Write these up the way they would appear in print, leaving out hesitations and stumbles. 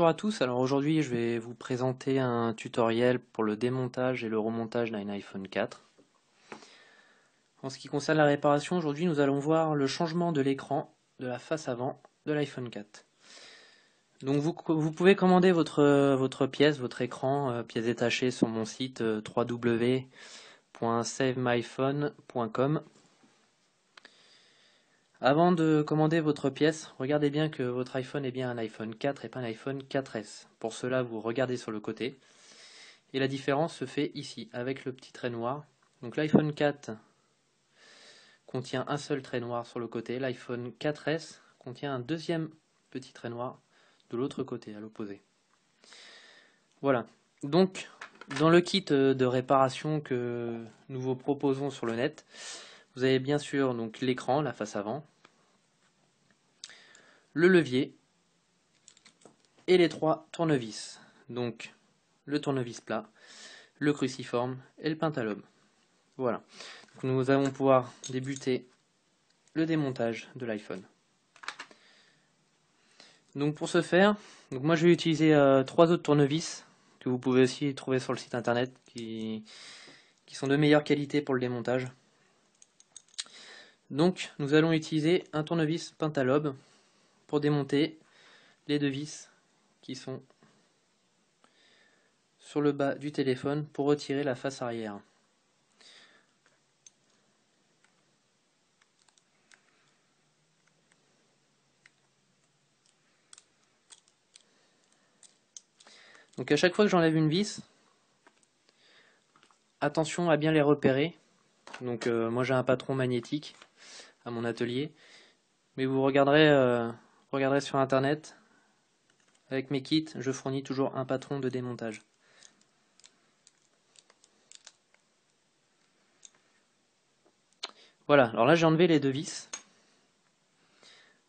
Bonjour à tous, alors aujourd'hui je vais vous présenter un tutoriel pour le démontage et le remontage d'un iPhone 4. En ce qui concerne la réparation, aujourd'hui nous allons voir le changement de l'écran de la face avant de l'iPhone 4. Donc vous pouvez commander votre pièce, votre écran, pièce détachée sur mon site www.savemyphone.com. Avant de commander votre pièce, regardez bien que votre iPhone est bien un iPhone 4 et pas un iPhone 4S. Pour cela, vous regardez sur le côté. Et la différence se fait ici, avec le petit trait noir. Donc l'iPhone 4 contient un seul trait noir sur le côté. L'iPhone 4S contient un deuxième petit trait noir de l'autre côté, à l'opposé. Voilà. Donc, dans le kit de réparation que nous vous proposons sur le net, vous avez bien sûr donc l'écran, la face avant, le levier et les trois tournevis. Donc le tournevis plat, le cruciforme et le pentalobe. Voilà. Donc, nous allons pouvoir débuter le démontage de l'iPhone. Donc pour ce faire, moi je vais utiliser trois autres tournevis que vous pouvez aussi trouver sur le site internet qui sont de meilleure qualité pour le démontage. Donc nous allons utiliser un tournevis pentalobe pour démonter les deux vis qui sont sur le bas du téléphone pour retirer la face arrière. Donc à chaque fois que j'enlève une vis, attention à bien les repérer. Donc moi j'ai un patron magnétique à mon atelier, mais vous regarderez sur internet. Avec mes kits, je fournis toujours un patron de démontage. Voilà, alors là j'ai enlevé les deux vis.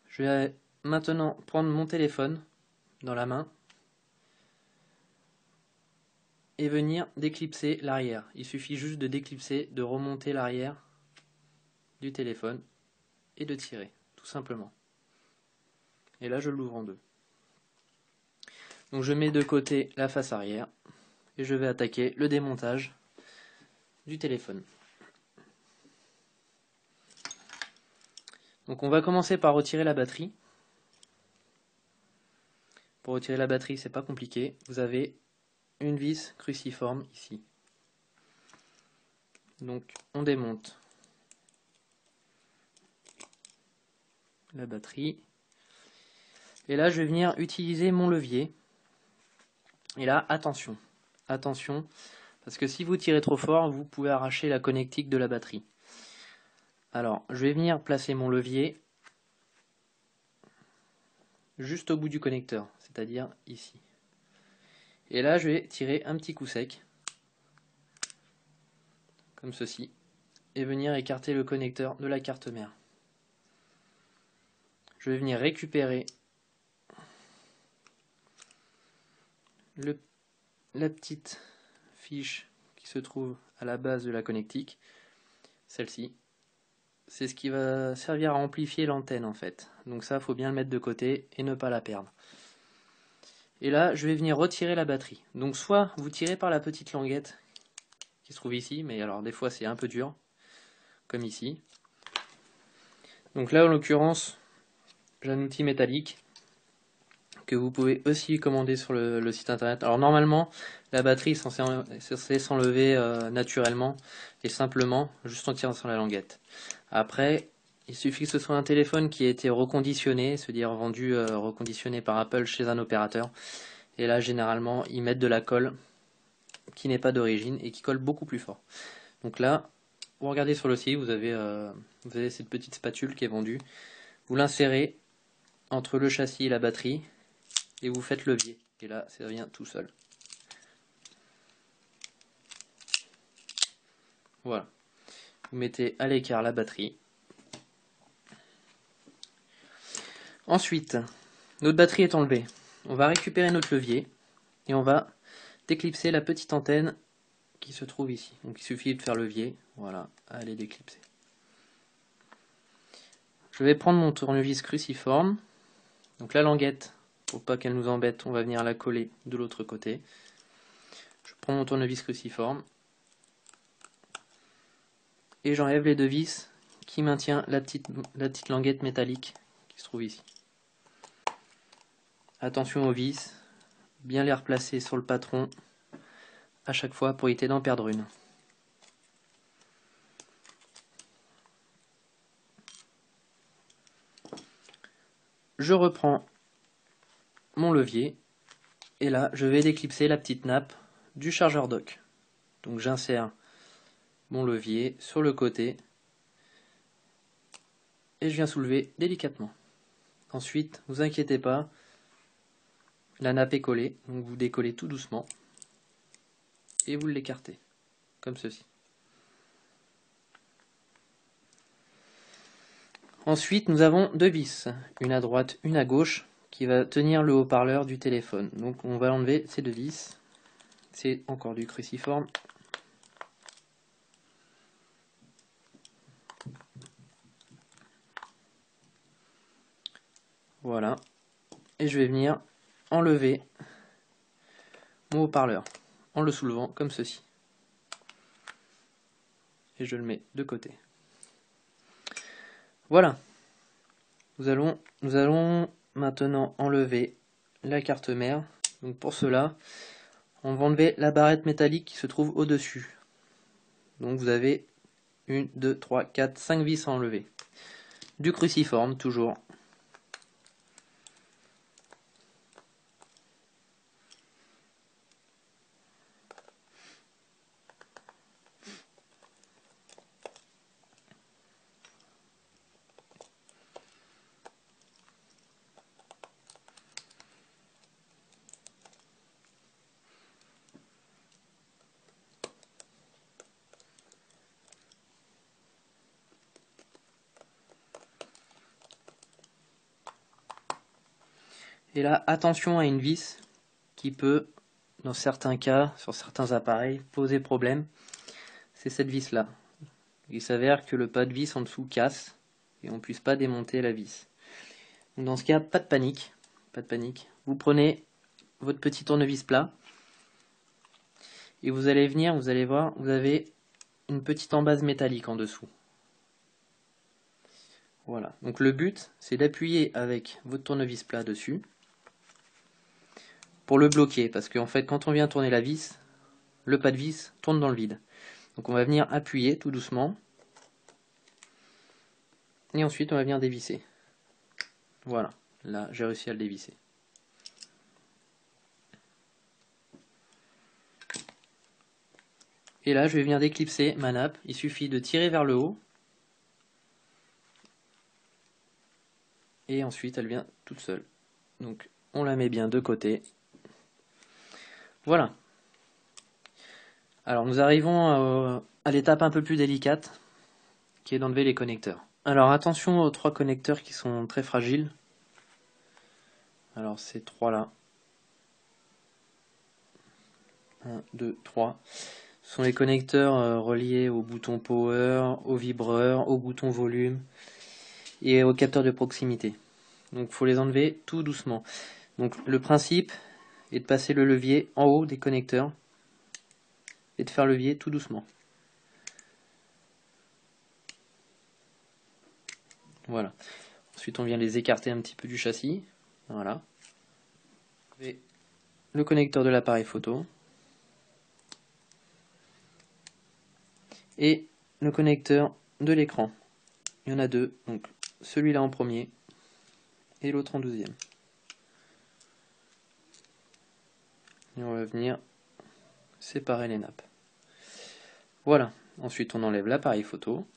Je vais maintenant prendre mon téléphone dans la main et venir déclipser l'arrière. Il suffit juste de déclipser, de remonter l'arrière du téléphone et de tirer, tout simplement. Et là je l'ouvre en deux. Donc je mets de côté la face arrière et je vais attaquer le démontage du téléphone. Donc on va commencer par retirer la batterie. Pour retirer la batterie, c'est pas compliqué. Vous avez une vis cruciforme ici. Donc on démonte la batterie. Et là je vais venir utiliser mon levier. Et là attention, attention, parce que si vous tirez trop fort, vous pouvez arracher la connectique de la batterie. Alors je vais venir placer mon levier juste au bout du connecteur, c'est-à-dire ici. Et là je vais tirer un petit coup sec, comme ceci, et venir écarter le connecteur de la carte mère. Je vais venir récupérer la petite fiche qui se trouve à la base de la connectique, celle-ci. C'est ce qui va servir à amplifier l'antenne en fait. Donc ça, il faut bien le mettre de côté et ne pas la perdre. Et là, je vais venir retirer la batterie. Donc soit vous tirez par la petite languette qui se trouve ici, mais alors des fois c'est un peu dur, comme ici. Donc là, en l'occurrence, j'ai un outil métallique que vous pouvez aussi commander sur le site internet. Alors normalement, la batterie est censée s'enlever naturellement et simplement, juste en tirant sur la languette. Après, il suffit que ce soit un téléphone qui a été reconditionné, c'est-à-dire vendu reconditionné par Apple chez un opérateur. Et là, généralement, ils mettent de la colle qui n'est pas d'origine et qui colle beaucoup plus fort. Donc là, vous regardez sur le site, vous avez cette petite spatule qui est vendue. Vous l'insérez entre le châssis et la batterie et vous faites levier. Et là, ça vient tout seul. Voilà. Vous mettez à l'écart la batterie. Ensuite, notre batterie est enlevée. On va récupérer notre levier et on va déclipser la petite antenne qui se trouve ici. Donc il suffit de faire levier, voilà, elle est déclipsée. Je vais prendre mon tournevis cruciforme, donc la languette Pour pas qu'elle nous embête, on va venir la coller de l'autre côté. Je prends mon tournevis cruciforme et j'enlève les deux vis qui maintient la petite languette métallique qui se trouve ici. Attention aux vis, bien les replacer sur le patron à chaque fois pour éviter d'en perdre une. Je reprends mon levier et là je vais déclipser la petite nappe du chargeur dock. Donc j'insère mon levier sur le côté et je viens soulever délicatement. Ensuite, ne vous inquiétez pas, la nappe est collée, donc vous décollez tout doucement et vous l'écartez, comme ceci. Ensuite, nous avons deux vis, une à droite, une à gauche, qui va tenir le haut-parleur du téléphone. Donc on va enlever ces deux vis. C'est encore du cruciforme. Voilà. Et je vais venir enlever mon haut-parleur en le soulevant comme ceci. Et je le mets de côté. Voilà. Nous allons maintenant enlever la carte mère. Donc pour cela, on va enlever la barrette métallique qui se trouve au-dessus. Donc vous avez 1, 2, 3, 4, 5 vis à enlever. Du cruciforme toujours. Et là, attention à une vis qui peut, dans certains cas, sur certains appareils, poser problème. C'est cette vis-là. Il s'avère que le pas de vis en dessous casse et on ne puisse pas démonter la vis. Donc dans ce cas, pas de panique. Pas de panique. Vous prenez votre petit tournevis plat et vous allez venir, vous allez voir, vous avez une petite embase métallique en dessous. Voilà. Donc le but, c'est d'appuyer avec votre tournevis plat dessus pour le bloquer, parce qu'en fait quand on vient tourner la vis, le pas de vis tourne dans le vide. Donc on va venir appuyer tout doucement et ensuite on va venir dévisser. Voilà, là j'ai réussi à le dévisser. Et là je vais venir déclipser ma nappe, il suffit de tirer vers le haut et ensuite elle vient toute seule. Donc on la met bien de côté. Voilà. Alors nous arrivons à l'étape un peu plus délicate, qui est d'enlever les connecteurs. Alors attention aux trois connecteurs qui sont très fragiles. Alors ces trois là. 1, 2, 3. Ce sont les connecteurs reliés au bouton power, au vibreur, au bouton volume et au capteur de proximité. Donc il faut les enlever tout doucement. Donc le principe est de passer le levier en haut des connecteurs et de faire levier tout doucement. Voilà. Ensuite on vient les écarter un petit peu du châssis. Voilà. Et le connecteur de l'appareil photo. Et le connecteur de l'écran. Il y en a deux, donc celui-là en premier et l'autre en deuxième. Et on va venir séparer les nappes. Voilà, ensuite on enlève l'appareil photo.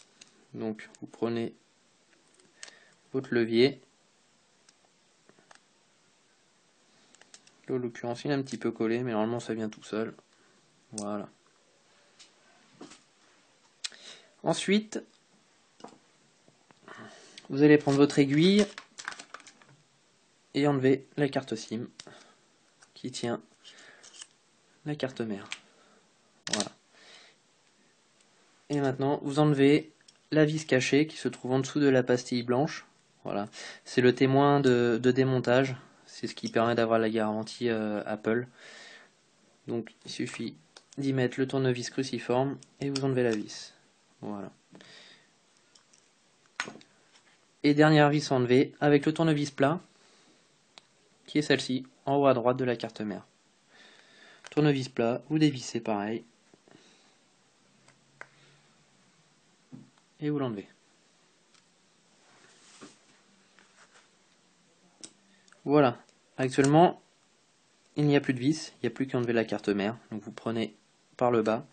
Donc vous prenez votre levier. Là, en l'occurrence il est un petit peu collé, mais normalement ça vient tout seul. Voilà. Ensuite, vous allez prendre votre aiguille et enlever la carte SIM qui tient la carte mère. Voilà. Et maintenant, vous enlevez la vis cachée qui se trouve en dessous de la pastille blanche. Voilà. C'est le témoin de démontage. c'est ce qui permet d'avoir la garantie Apple. Donc il suffit d'y mettre le tournevis cruciforme et vous enlevez la vis. Voilà. Et dernière vis enlevée avec le tournevis plat, qui est celle-ci, en haut à droite de la carte mère. Tournevis plat, vous dévissez pareil. Et vous l'enlevez. Voilà. Actuellement, il n'y a plus de vis, il n'y a plus qu'à enlever la carte mère. Donc vous prenez par le bas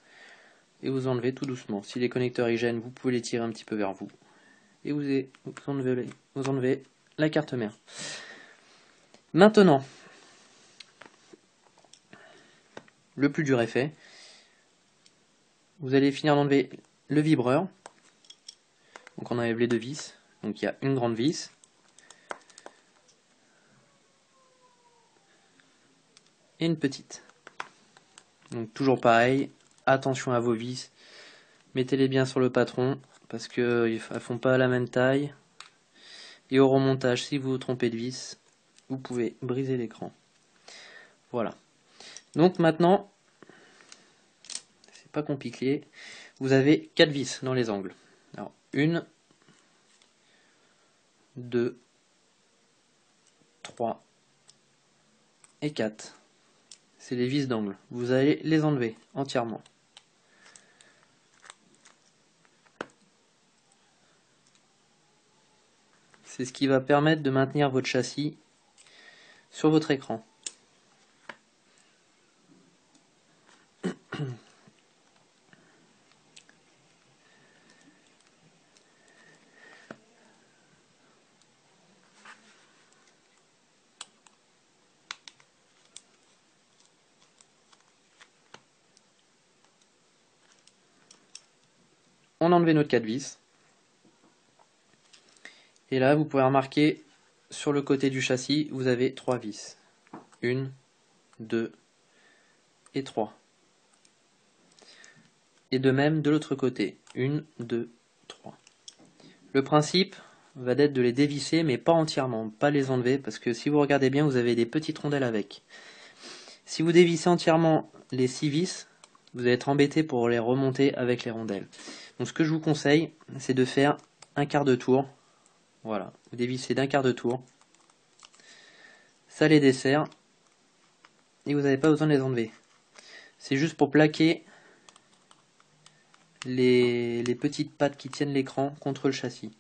et vous enlevez tout doucement. Si les connecteurs y gênent, vous pouvez les tirer un petit peu vers vous. Et vous enlevez la carte mère. Maintenant, le plus dur est fait. Vous allez finir d'enlever le vibreur. Donc on enlève les deux vis. Donc il y a une grande vis. Et une petite. Donc toujours pareil, attention à vos vis. Mettez-les bien sur le patron parce qu'elles ne font pas la même taille. Et au remontage, si vous vous trompez de vis, vous pouvez briser l'écran. Voilà. Donc maintenant, c'est pas compliqué. Vous avez 4 vis dans les angles. Alors, 1, 2, 3 et 4. C'est les vis d'angle. Vous allez les enlever entièrement. C'est ce qui va permettre de maintenir votre châssis sur votre écran. On a enlevé notre 4 vis. Et là, vous pouvez remarquer, sur le côté du châssis, vous avez 3 vis. 1, 2 et 3. Et de même de l'autre côté. 1, 2, 3. Le principe va être de les dévisser, mais pas entièrement, pas les enlever, parce que si vous regardez bien, vous avez des petites rondelles avec. Si vous dévissez entièrement les 6 vis, vous allez être embêté pour les remonter avec les rondelles. Donc ce que je vous conseille, c'est de faire un quart de tour. Voilà, vous dévissez d'un quart de tour. Ça les dessert. Et vous n'avez pas besoin de les enlever. C'est juste pour plaquer les petites pattes qui tiennent l'écran contre le châssis.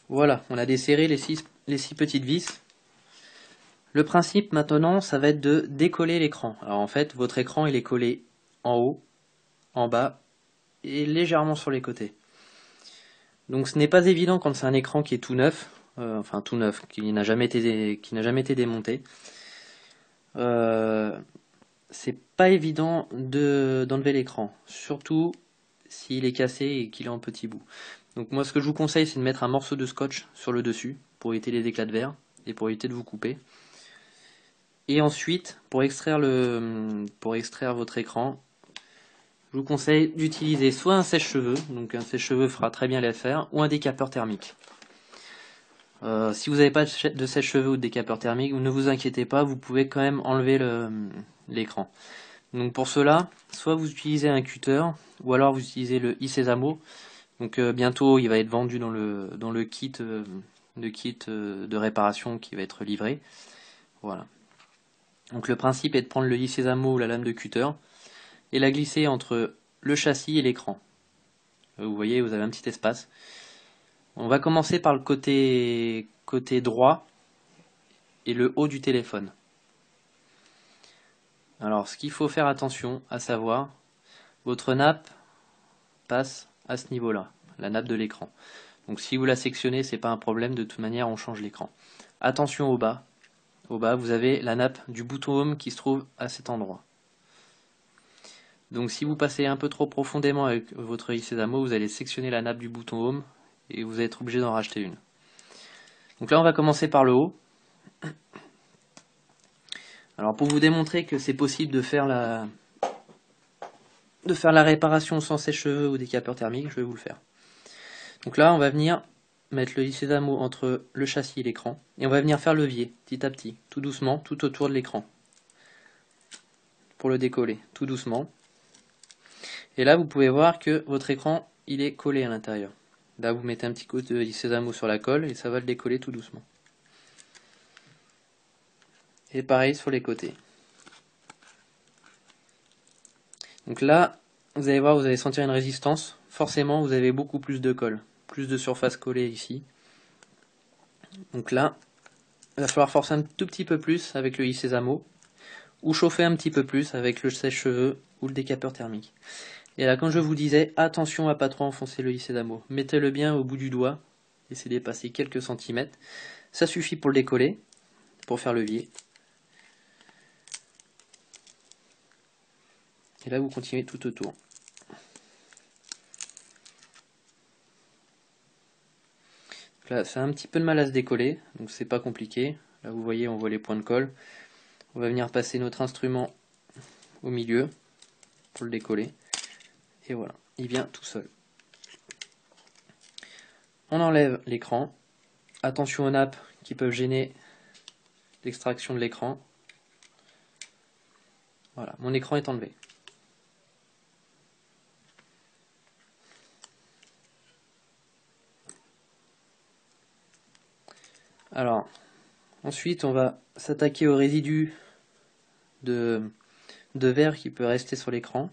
Voilà, on a desserré les six petites vis. Le principe maintenant, ça va être de décoller l'écran. Alors en fait, votre écran il est collé en haut, en bas et légèrement sur les côtés. Donc ce n'est pas évident quand c'est un écran qui est tout neuf, enfin tout neuf, qui n'a jamais été démonté. C'est pas évident d'enlever l'écran, surtout s'il est cassé et qu'il est en petits bouts. Donc moi ce que je vous conseille c'est de mettre un morceau de scotch sur le dessus pour éviter les éclats de verre et pour éviter de vous couper. Et ensuite pour extraire votre écran, je vous conseille d'utiliser soit un sèche-cheveux, donc un sèche-cheveux fera très bien l'affaire, ou un décapeur thermique. Si vous n'avez pas de sèche-cheveux ou de décapeur thermique, ne vous inquiétez pas, vous pouvez quand même enlever l'écran. Donc pour cela, soit vous utilisez un cutter, ou alors vous utilisez le iSesamo. Donc bientôt il va être vendu dans le kit de réparation qui va être livré. Voilà. Donc le principe est de prendre le iSesamo ou la lame de cutter et la glisser entre le châssis et l'écran. Vous voyez, vous avez un petit espace. On va commencer par le côté droit et le haut du téléphone. Alors ce qu'il faut faire attention à savoir, votre nappe passe à ce niveau-là, la nappe de l'écran. Donc si vous la sectionnez, c'est pas un problème, de toute manière on change l'écran. Attention au bas. Au bas, vous avez la nappe du bouton Home qui se trouve à cet endroit. Donc si vous passez un peu trop profondément avec votre iSesamo, vous allez sectionner la nappe du bouton Home et vous allez être obligé d'en racheter une. Donc là on va commencer par le haut. Alors pour vous démontrer que c'est possible de faire la réparation sans sèche-cheveux ou décapeur thermique, je vais vous le faire. Donc là on va venir mettre le Sésamo entre le châssis et l'écran, et on va venir faire levier, petit à petit, tout doucement, tout autour de l'écran, pour le décoller, tout doucement. Et là, vous pouvez voir que votre écran, il est collé à l'intérieur. Là, vous mettez un petit coup de Sésamo sur la colle, et ça va le décoller tout doucement. Et pareil sur les côtés. Donc là, vous allez voir, vous allez sentir une résistance. Forcément, vous avez beaucoup plus de colle, plus de surface collée ici. Donc là, il va falloir forcer un tout petit peu plus avec le Sésamo, ou chauffer un petit peu plus avec le sèche-cheveux ou le décapeur thermique. Et là, comme je vous disais, attention à pas trop enfoncer le Sésamo. Mettez-le bien au bout du doigt, laissez dépasser quelques centimètres. Ça suffit pour le décoller, pour faire levier. Et là, vous continuez tout autour. Là, ça a un petit peu de mal à se décoller, donc c'est pas compliqué. Là, vous voyez, on voit les points de colle. On va venir passer notre instrument au milieu pour le décoller. Et voilà, il vient tout seul. On enlève l'écran. Attention aux nappes qui peuvent gêner l'extraction de l'écran. Voilà, mon écran est enlevé. Alors, ensuite, on va s'attaquer aux résidus de verre qui peut rester sur l'écran.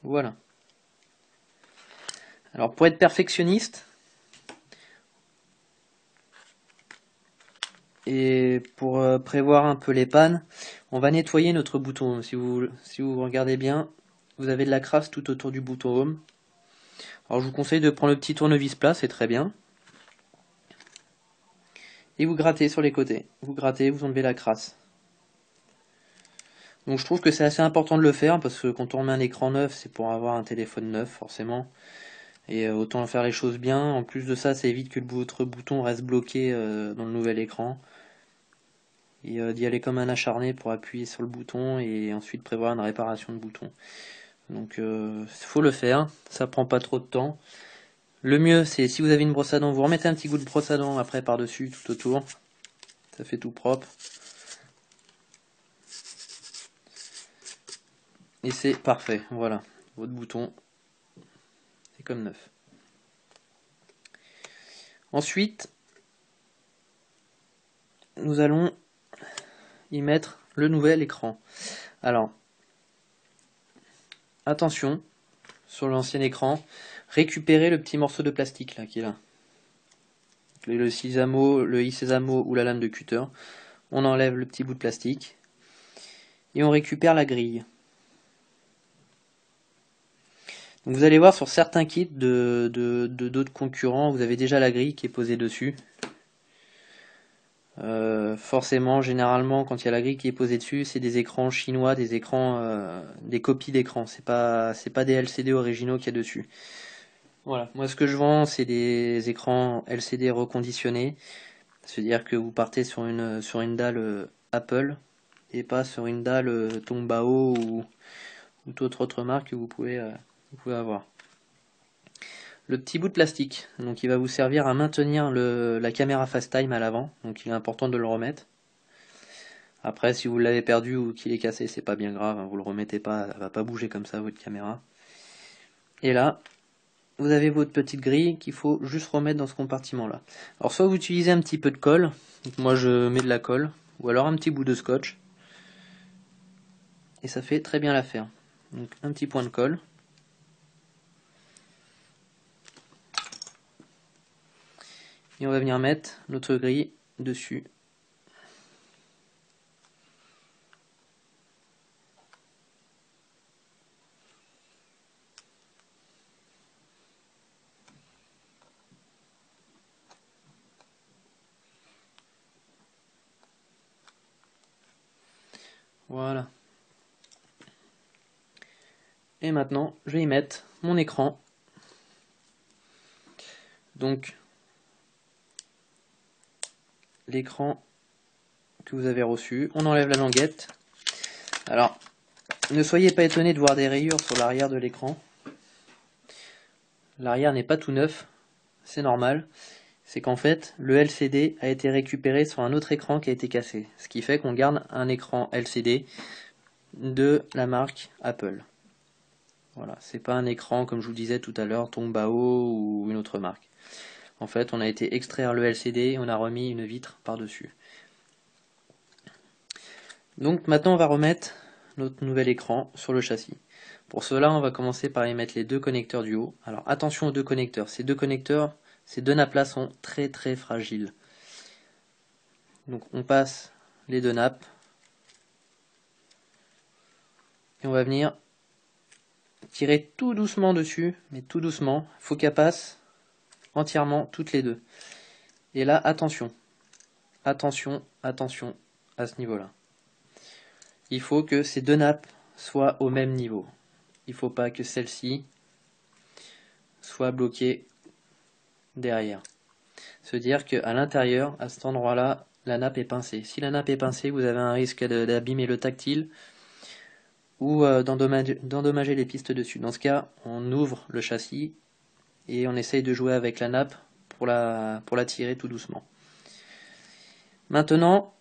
Voilà. Alors, pour être perfectionniste, et pour prévoir un peu les pannes, on va nettoyer notre bouton home. Si vous regardez bien, vous avez de la crasse tout autour du bouton home. Alors je vous conseille de prendre le petit tournevis plat, c'est très bien. Et vous grattez sur les côtés. Vous grattez, vous enlevez la crasse. Donc je trouve que c'est assez important de le faire, parce que quand on met un écran neuf, c'est pour avoir un téléphone neuf, forcément. Et autant faire les choses bien. En plus de ça, ça évite que votre bouton reste bloqué dans le nouvel écran. Et d'y aller comme un acharné pour appuyer sur le bouton et ensuite prévoir une réparation de bouton. Donc faut le faire, ça prend pas trop de temps. Le mieux c'est si vous avez une brosse à dents, vous remettez un petit goût de brosse à dents après par-dessus, tout autour. Ça fait tout propre. Et c'est parfait, voilà. Votre bouton, c'est comme neuf. Ensuite, nous allons y mettre le nouvel écran. Alors, attention, sur l'ancien écran, récupérez le petit morceau de plastique là qui est là. Le Sésamo, le i-Sésamo ou la lame de cutter. On enlève le petit bout de plastique et on récupère la grille. Donc vous allez voir sur certains kits de d'autres concurrents, vous avez déjà la grille qui est posée dessus. Forcément, généralement, quand il y a la grille qui est posée dessus, c'est des écrans chinois, des écrans, des copies d'écran. C'est pas des LCD originaux qu'il y a dessus. Voilà. Moi, ce que je vends, c'est des écrans LCD reconditionnés. C'est-à-dire que vous partez sur une dalle Apple et pas sur une dalle Tombao ou toute autre marque que vous pouvez avoir. Le petit bout de plastique, donc il va vous servir à maintenir la caméra FaceTime à l'avant, donc il est important de le remettre. Après, si vous l'avez perdu ou qu'il est cassé, c'est pas bien grave, hein, vous le remettez pas, elle va pas bouger comme ça votre caméra. Et là, vous avez votre petite grille qu'il faut juste remettre dans ce compartiment là. Alors soit vous utilisez un petit peu de colle, donc moi je mets de la colle, ou alors un petit bout de scotch, et ça fait très bien l'affaire. Donc un petit point de colle. Et on va venir mettre notre grille dessus. Voilà. Et maintenant, je vais y mettre mon écran. Donc, l'écran que vous avez reçu, on enlève la languette. Alors, ne soyez pas étonné de voir des rayures sur l'arrière de l'écran. L'arrière n'est pas tout neuf, c'est normal. C'est qu'en fait, le LCD a été récupéré sur un autre écran qui a été cassé. Ce qui fait qu'on garde un écran LCD de la marque Apple. Voilà, c'est pas un écran, comme je vous disais tout à l'heure, Tongbao ou une autre marque. En fait, on a été extraire le LCD et on a remis une vitre par-dessus. Donc maintenant, on va remettre notre nouvel écran sur le châssis. Pour cela, on va commencer par y mettre les deux connecteurs du haut. Alors attention aux deux connecteurs. Ces deux nappes-là sont très très fragiles. Donc on passe les deux nappes. Et on va venir tirer tout doucement dessus, mais tout doucement. Il faut qu'elles passent entièrement toutes les deux. Et là, attention. Attention, attention à ce niveau-là. Il faut que ces deux nappes soient au même niveau. Il ne faut pas que celle-ci soit bloquée derrière. Se dire qu'à l'intérieur, à cet endroit-là, la nappe est pincée. Si la nappe est pincée, vous avez un risque d'abîmer le tactile ou d'endommager les pistes dessus. Dans ce cas, on ouvre le châssis et on essaye de jouer avec la nappe pour la tirer tout doucement. Maintenant,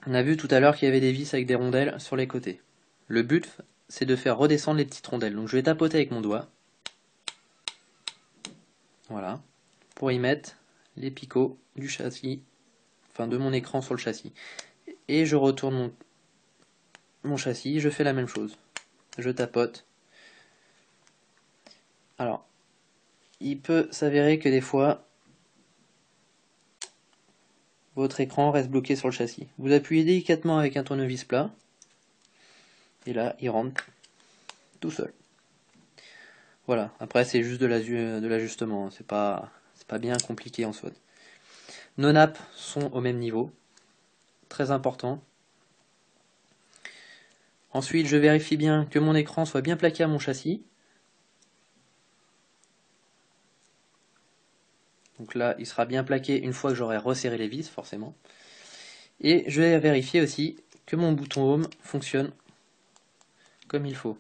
on a vu tout à l'heure qu'il y avait des vis avec des rondelles sur les côtés. Le but, c'est de faire redescendre les petites rondelles. Donc je vais tapoter avec mon doigt. Voilà. Pour y mettre les picots du châssis, enfin de mon écran sur le châssis. Et je retourne mon châssis, je fais la même chose. Je tapote. Alors, il peut s'avérer que des fois, votre écran reste bloqué sur le châssis. Vous appuyez délicatement avec un tournevis plat, et là, il rentre tout seul. Voilà, après c'est juste de l'ajustement, c'est pas bien compliqué en soi. Nos nappes sont au même niveau, très important. Ensuite, je vérifie bien que mon écran soit bien plaqué à mon châssis. Donc là, il sera bien plaqué une fois que j'aurai resserré les vis, forcément. Et je vais vérifier aussi que mon bouton Home fonctionne comme il faut.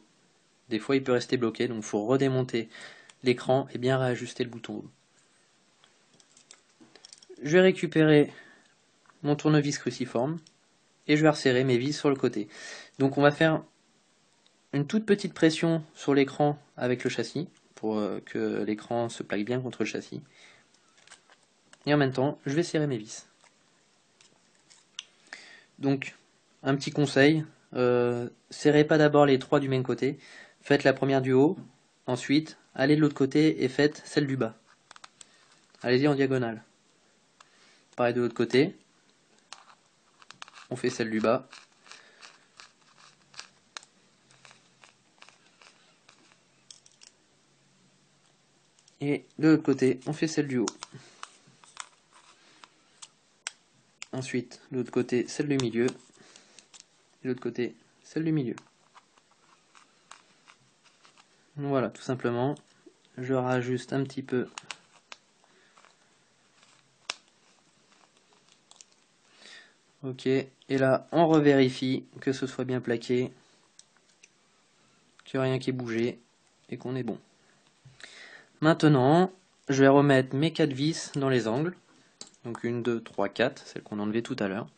Des fois, il peut rester bloqué, donc il faut redémonter l'écran et bien réajuster le bouton Home. Je vais récupérer mon tournevis cruciforme et je vais resserrer mes vis sur le côté. Donc on va faire une toute petite pression sur l'écran avec le châssis pour que l'écran se plaque bien contre le châssis. Et en même temps, je vais serrer mes vis. Donc, un petit conseil, serrez pas d'abord les trois du même côté, faites la première du haut, ensuite allez de l'autre côté et faites celle du bas. Allez-y en diagonale. Pareil de l'autre côté, on fait celle du bas. Et de l'autre côté, on fait celle du haut. Ensuite, de l'autre côté, celle du milieu. Et de l'autre côté, celle du milieu. Voilà, tout simplement. Je rajuste un petit peu. Ok, et là, on revérifie que ce soit bien plaqué, qu'il n'y a rien qui est bougé, et qu'on est bon. Maintenant, je vais remettre mes 4 vis dans les angles. Donc 1, 2, 3, 4, celle qu'on a enlevée tout à l'heure.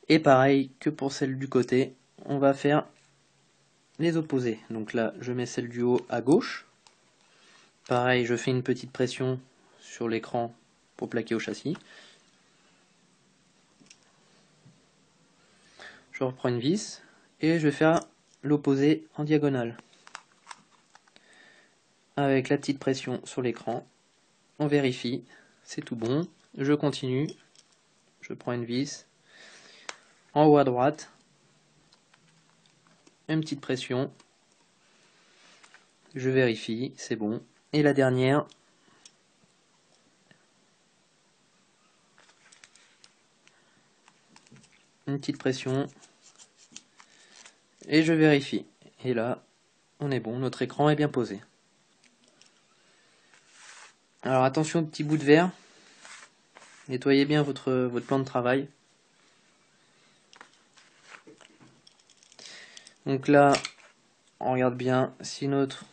Et pareil que pour celle du côté, on va faire les opposés. Donc là, je mets celle du haut à gauche. Pareil, je fais une petite pression sur l'écran pour plaquer au châssis. Je reprends une vis et je vais faire l'opposé en diagonale. Avec la petite pression sur l'écran, on vérifie, c'est tout bon. Je continue, je prends une vis en haut à droite, une petite pression, je vérifie, c'est bon. Et la dernière, une petite pression, et je vérifie. Et là, on est bon, notre écran est bien posé. Alors attention aux petits bouts de verre. Nettoyez bien votre plan de travail. Donc là, on regarde bien si notre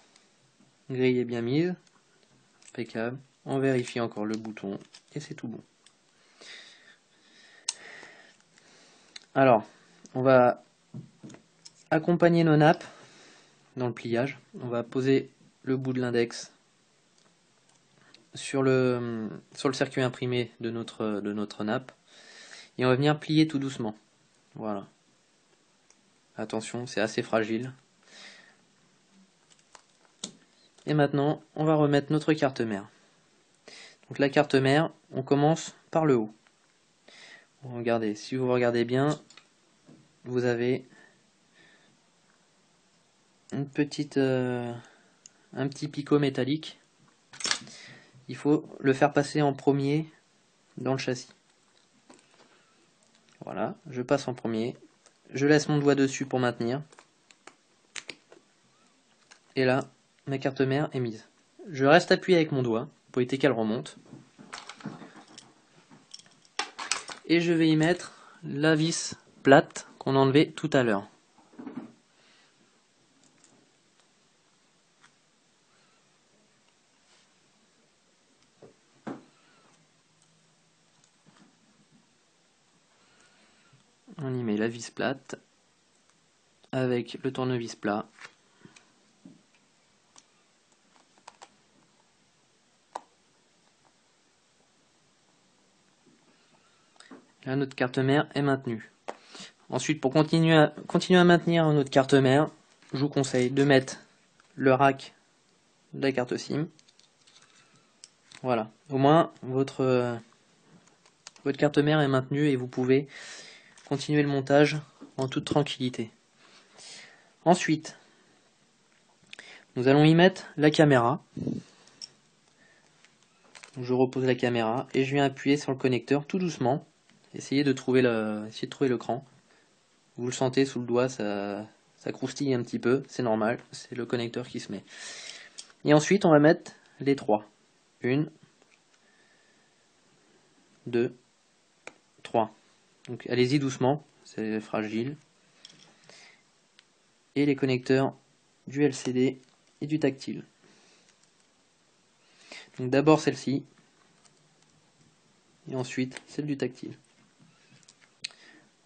grille est bien mise. Impeccable. On vérifie encore le bouton et c'est tout bon. Alors, on va accompagner nos nappes dans le pliage. On va poser le bout de l'index sur le circuit imprimé de notre nappe et on va venir plier tout doucement. Voilà. Attention, c'est assez fragile. Et maintenant, on va remettre notre carte mère. Donc la carte mère, on commence par le haut. Regardez, si vous regardez bien, vous avez un petit picot métallique. Il faut le faire passer en premier dans le châssis. Voilà, je passe en premier. Je laisse mon doigt dessus pour maintenir. Et là, ma carte mère est mise. Je reste appuyé avec mon doigt pour éviter qu'elle remonte. Et je vais y mettre la vis plate qu'on a enlevée tout à l'heure. On y met la vis plate avec le tournevis plat. Là, notre carte mère est maintenue. Ensuite, pour continuer à maintenir notre carte mère, je vous conseille de mettre le rack de la carte SIM. Voilà, au moins votre carte mère est maintenue et vous pouvez continuer le montage en toute tranquillité. Ensuite, nous allons y mettre la caméra. Je repose la caméra et je viens appuyer sur le connecteur tout doucement. Essayez de trouver le cran. Vous le sentez sous le doigt, ça croustille un petit peu, c'est normal, c'est le connecteur qui se met. Et ensuite, on va mettre les trois. 1, 2, 3. Donc allez-y doucement, c'est fragile. Et les connecteurs du LCD et du tactile. Donc d'abord celle-ci, et ensuite celle du tactile.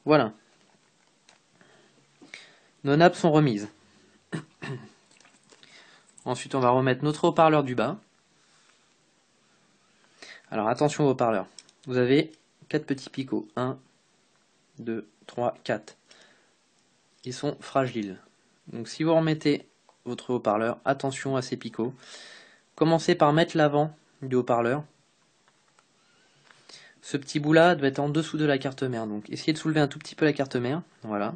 Voilà. Nos nappes sont remises. Ensuite, on va remettre notre haut-parleur du bas. Alors attention au haut-parleur. Vous avez 4 petits picots. 1, 2, 3, 4. Ils sont fragiles. Donc si vous remettez votre haut-parleur, attention à ces picots. Commencez par mettre l'avant du haut-parleur. Ce petit bout là doit être en dessous de la carte mère. Donc essayez de soulever un tout petit peu la carte mère. Voilà.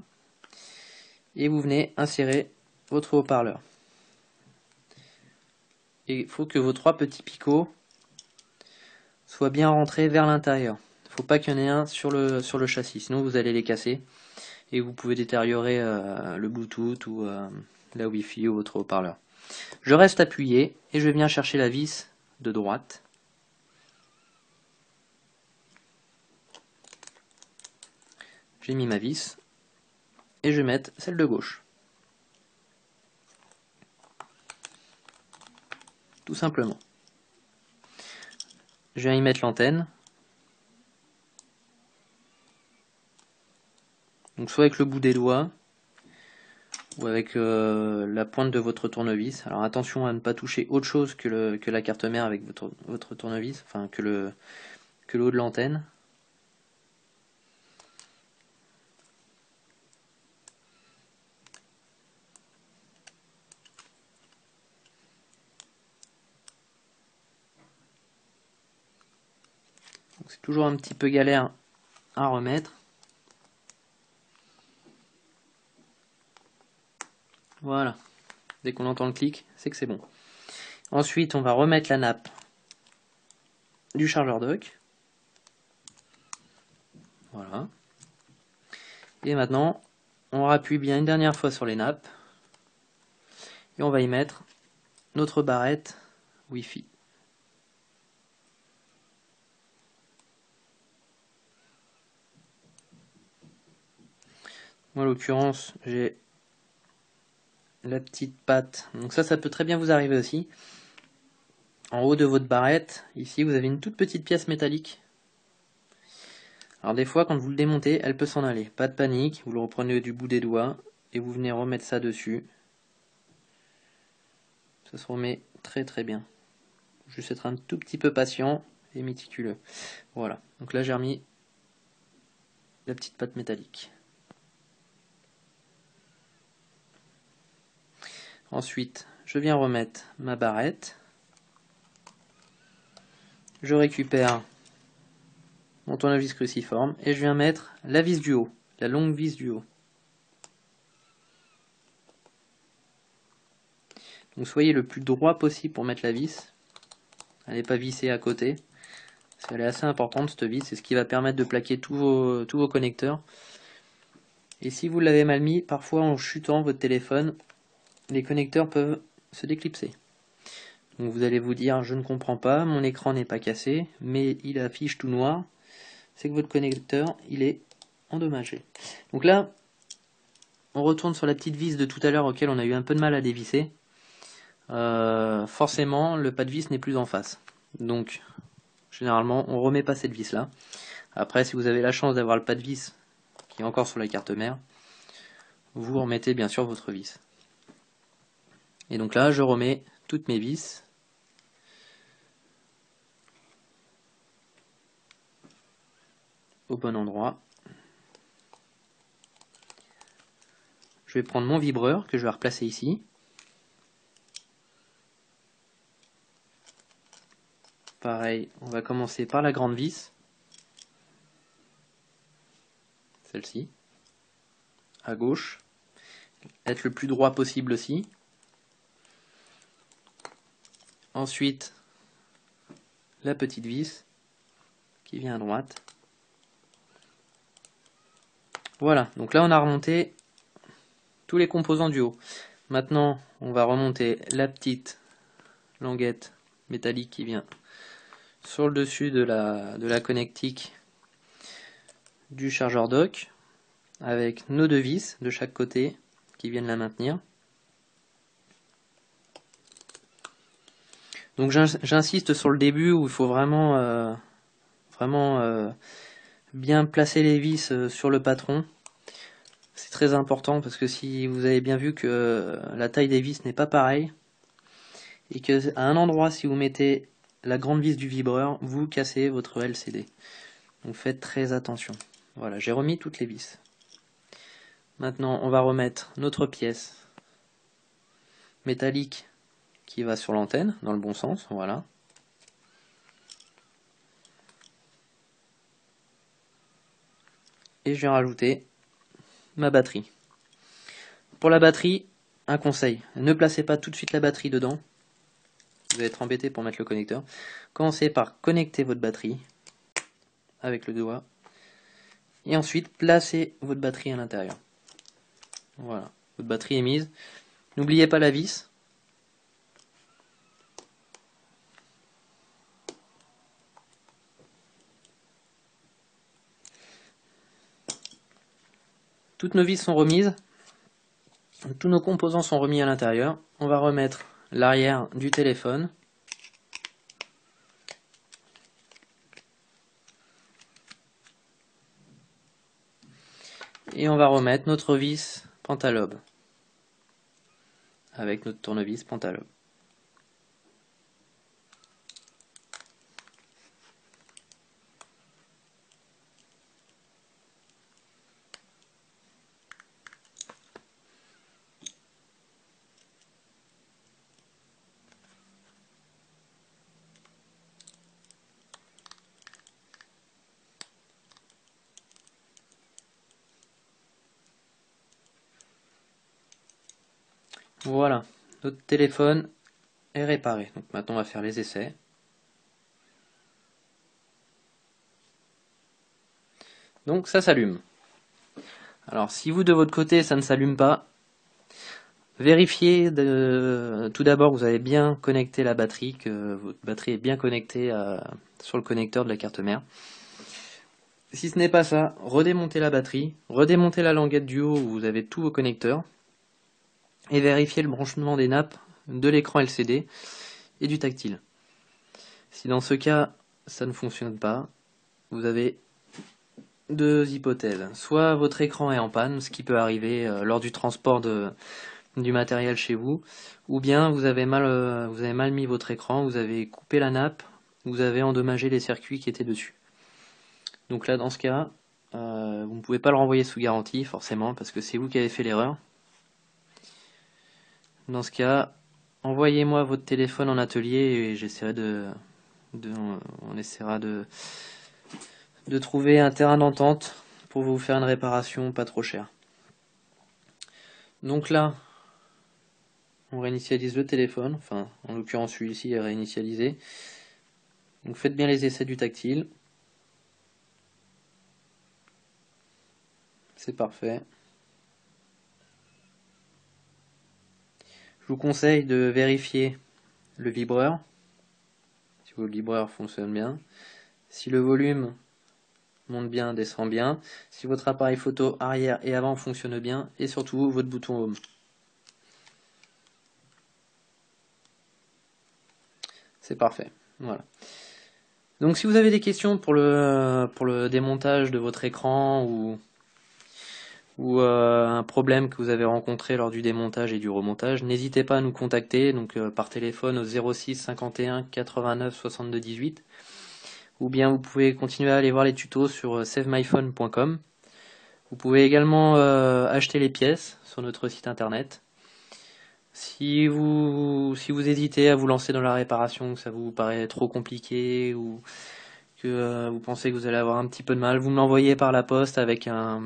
Et vous venez insérer votre haut-parleur. Et il faut que vos 3 petits picots soient bien rentrés vers l'intérieur. Il ne faut pas qu'il y en ait un sur le châssis, sinon vous allez les casser et vous pouvez détériorer le Bluetooth ou la Wi-Fi ou votre haut-parleur. Je reste appuyé et je viens chercher la vis de droite. J'ai mis ma vis et je vais mettre celle de gauche. Tout simplement. Je viens y mettre l'antenne. Donc soit avec le bout des doigts ou avec la pointe de votre tournevis. Alors attention à ne pas toucher autre chose que la carte mère avec votre tournevis, enfin que le haut de l'antenne. C'est toujours un petit peu galère à remettre. Voilà. Dès qu'on entend le clic, c'est que c'est bon. Ensuite, on va remettre la nappe du chargeur dock. Voilà. Et maintenant, on rappuie bien une dernière fois sur les nappes. Et on va y mettre notre barrette Wi-Fi. Moi, en l'occurrence, j'ai la petite patte. Donc ça peut très bien vous arriver aussi. En haut de votre barrette, ici, vous avez une toute petite pièce métallique. Alors des fois, quand vous le démontez, elle peut s'en aller. Pas de panique, vous le reprenez du bout des doigts et vous venez remettre ça dessus. Ça se remet très très bien. Juste être un tout petit peu patient et méticuleux. Voilà, donc là j'ai remis la petite patte métallique. Ensuite, je viens remettre ma barrette. Je récupère mon tournevis cruciforme et je viens mettre la vis du haut, la longue vis du haut. Donc soyez le plus droit possible pour mettre la vis. Elle n'est pas vissée à côté. Elle est assez importante cette vis, c'est ce qui va permettre de plaquer tous vos connecteurs. Et si vous l'avez mal mis, parfois en chutant votre téléphone, les connecteurs peuvent se déclipser. Donc vous allez vous dire, je ne comprends pas, mon écran n'est pas cassé, mais il affiche tout noir. C'est que votre connecteur, il est endommagé. Donc là, on retourne sur la petite vis de tout à l'heure auquel on a eu un peu de mal à dévisser. Forcément, le pas de vis n'est plus en face. Donc, généralement, on remet pas cette vis là. Après, si vous avez la chance d'avoir le pas de vis qui est encore sur la carte mère, vous remettez bien sûr votre vis. Et donc là, je remets toutes mes vis. Au bon endroit. Je vais prendre mon vibreur que je vais replacer ici. Pareil, on va commencer par la grande vis. Celle-ci. À gauche. Être le plus droit possible aussi. Ensuite, la petite vis qui vient à droite. Voilà, donc là on a remonté tous les composants du haut. Maintenant, on va remonter la petite languette métallique qui vient sur le dessus de la connectique du chargeur dock avec nos deux vis de chaque côté qui viennent la maintenir. Donc j'insiste sur le début où il faut vraiment, bien placer les vis sur le patron. C'est très important parce que si vous avez bien vu que la taille des vis n'est pas pareille et que à un endroit si vous mettez la grande vis du vibreur, vous cassez votre LCD. Donc faites très attention. Voilà, j'ai remis toutes les vis. Maintenant, on va remettre notre pièce métallique qui va sur l'antenne, dans le bon sens, voilà. Et je vais rajouter ma batterie. Pour la batterie, un conseil, ne placez pas tout de suite la batterie dedans. Vous allez être embêté pour mettre le connecteur. Commencez par connecter votre batterie avec le doigt. Et ensuite, placez votre batterie à l'intérieur. Voilà, votre batterie est mise. N'oubliez pas la vis. Toutes nos vis sont remises. Tous nos composants sont remis à l'intérieur. On va remettre l'arrière du téléphone. Et on va remettre notre vis pentalobe avec notre tournevis pentalobe. Voilà, notre téléphone est réparé. Donc maintenant on va faire les essais. Donc ça s'allume. Alors si vous de votre côté ça ne s'allume pas, vérifiez tout d'abord que vous avez bien connecté la batterie, que votre batterie est bien connectée sur le connecteur de la carte mère. Si ce n'est pas ça, redémontez la batterie, redémontez la languette du haut où vous avez tous vos connecteurs et vérifiez le branchement des nappes de l'écran LCD et du tactile. Si dans ce cas ça ne fonctionne pas, vous avez deux hypothèses. Soit votre écran est en panne, ce qui peut arriver lors du transport du matériel chez vous, ou bien vous avez mal mis votre écran, vous avez coupé la nappe, vous avez endommagé les circuits qui étaient dessus. Donc là, dans ce cas, vous ne pouvez pas le renvoyer sous garantie, forcément, parce que c'est vous qui avez fait l'erreur. Dans ce cas, envoyez-moi votre téléphone en atelier et j'essaierai on essaiera de trouver un terrain d'entente pour vous faire une réparation pas trop chère. Donc là, on réinitialise le téléphone, enfin en l'occurrence celui-ci est réinitialisé. Donc faites bien les essais du tactile. C'est parfait. Je vous conseille de vérifier le vibreur, si votre vibreur fonctionne bien, si le volume monte bien, descend bien, si votre appareil photo arrière et avant fonctionne bien, et surtout votre bouton home. C'est parfait. Voilà. Donc si vous avez des questions pour le démontage de votre écran ou un problème que vous avez rencontré lors du démontage et du remontage, n'hésitez pas à nous contacter donc par téléphone au 06 51 89 62 18, ou bien vous pouvez continuer à aller voir les tutos sur savemyphone.com. Vous pouvez également acheter les pièces sur notre site internet. Si vous hésitez à vous lancer dans la réparation, que ça vous paraît trop compliqué ou que vous pensez que vous allez avoir un petit peu de mal, vous me l'envoyez par la poste avec un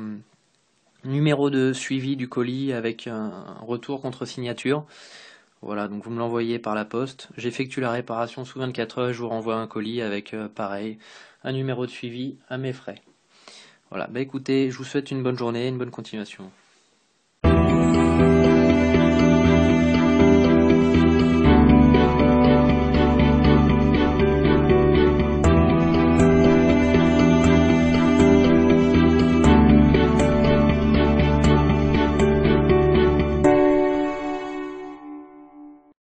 numéro de suivi du colis avec un retour contre signature. Voilà, donc vous me l'envoyez par la poste. J'effectue la réparation sous 24 heures et je vous renvoie un colis avec pareil, un numéro de suivi à mes frais. Voilà, bah écoutez, je vous souhaite une bonne journée, une bonne continuation.